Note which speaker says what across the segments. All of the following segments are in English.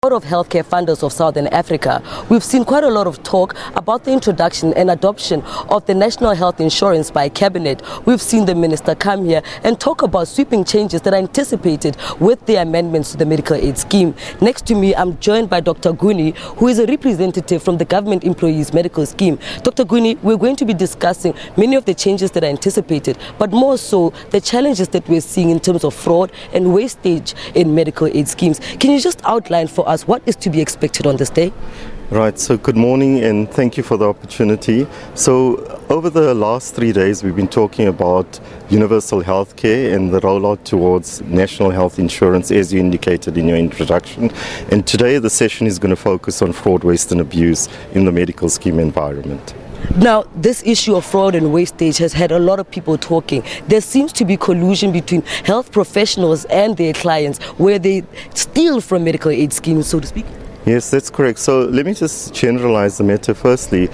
Speaker 1: Board of Healthcare Funders of Southern Africa, we've seen quite a lot of talk about the introduction and adoption of the National Health Insurance by Cabinet. We've seen the Minister come here and talk about sweeping changes that are anticipated with the amendments to the medical aid scheme. Next to me, I'm joined by Dr. Guni, who is a representative from the Government Employees Medical Scheme. Dr. Guni, we're going to be discussing many of the changes that are anticipated, but more so the challenges that we're seeing in terms of fraud and wastage in medical aid schemes. Can you just outline for us what is to be expected on this day?
Speaker 2: Right, so good morning and thank you for the opportunity. So over the last 3 days we've been talking about universal health care and the rollout towards national health insurance, as you indicated in your introduction. And today the session is going to focus on fraud, waste and abuse in the medical scheme environment.
Speaker 1: Now, this issue of fraud and wastage has had a lot of people talking. There seems to be collusion between health professionals and their clients where they steal from medical aid schemes, so to speak.
Speaker 2: Yes, that's correct. So let me just generalize the matter. Firstly,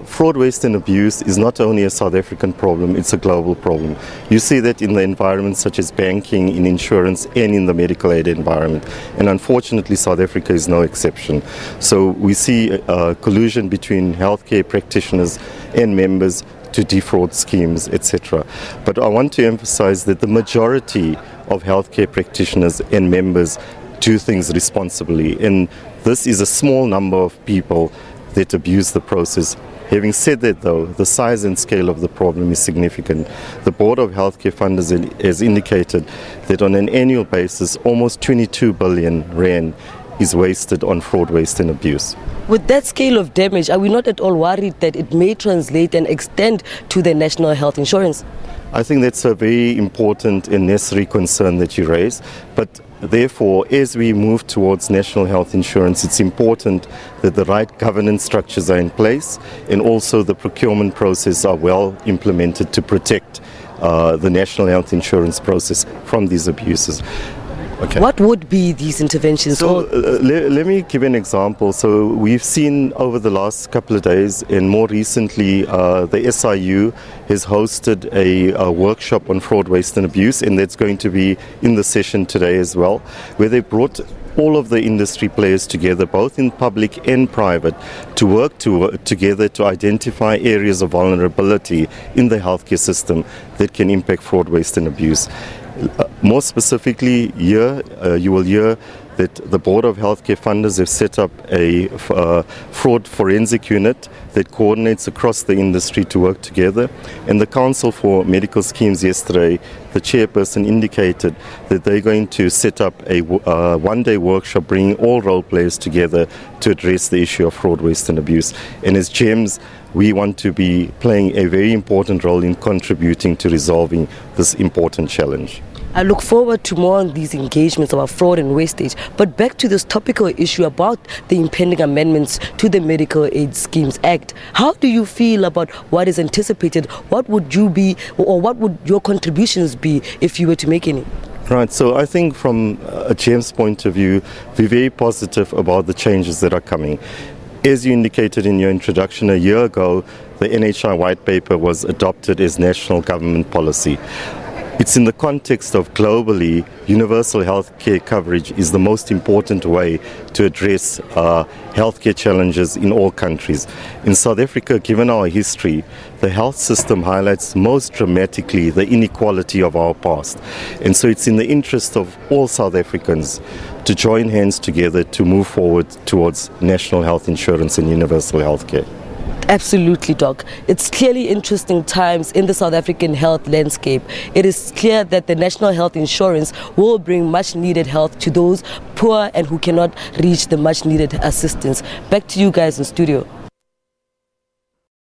Speaker 2: fraud, waste and abuse is not only a South African problem, it's a global problem. You see that in the environments such as banking, in insurance and in the medical aid environment. And unfortunately, South Africa is no exception. So we see collusion between healthcare practitioners and members to defraud schemes, etc. But I want to emphasize that the majority of healthcare practitioners and members do things responsibly, and this is a small number of people that abuse the process. Having said that though, the size and scale of the problem is significant. The Board of Healthcare Funders has indicated that on an annual basis almost 22 billion rand is wasted on fraud, waste and abuse.
Speaker 1: With that scale of damage, are we not at all worried that it may translate and extend to the national health insurance?
Speaker 2: I think that's a very important and necessary concern that you raise, but therefore, as we move towards national health insurance, it's important that the right governance structures are in place and also the procurement process are well implemented to protect the national health insurance process from these abuses.
Speaker 1: Okay. What would be these interventions?
Speaker 2: So let me give an example. So we've seen over the last couple of days and more recently the SIU has hosted a workshop on fraud, waste and abuse, and that's going to be in the session today as well, where they brought all of the industry players together, both in public and private, to work together to identify areas of vulnerability in the healthcare system that can impact fraud, waste and abuse. More specifically, here you will hear that the Board of Healthcare Funders have set up a fraud forensic unit that coordinates across the industry to work together. And the Council for Medical Schemes yesterday, the chairperson indicated that they're going to set up a one-day workshop bringing all role players together to address the issue of fraud, waste and abuse. And as GEMS, we want to be playing a very important role in contributing to resolving this important challenge.
Speaker 1: I look forward to more on these engagements about fraud and wastage. But back to this topical issue about the impending amendments to the Medical Aid Schemes Act. How do you feel about what is anticipated? What would you be, or what would your contributions be if you were to make any?
Speaker 2: Right, so I think from a GEMS point of view, we're very positive about the changes that are coming. As you indicated in your introduction, a year ago, the NHI white paper was adopted as national government policy. It's in the context of globally, universal health care coverage is the most important way to address healthcare challenges in all countries. In South Africa, given our history, the health system highlights most dramatically the inequality of our past. And so it's in the interest of all South Africans to join hands together to move forward towards national health insurance and universal health care.
Speaker 1: Absolutely, Doc. It's clearly interesting times in the South African health landscape. It is clear that the national health insurance will bring much needed health to those poor and who cannot reach the much needed assistance. Back to you guys in studio.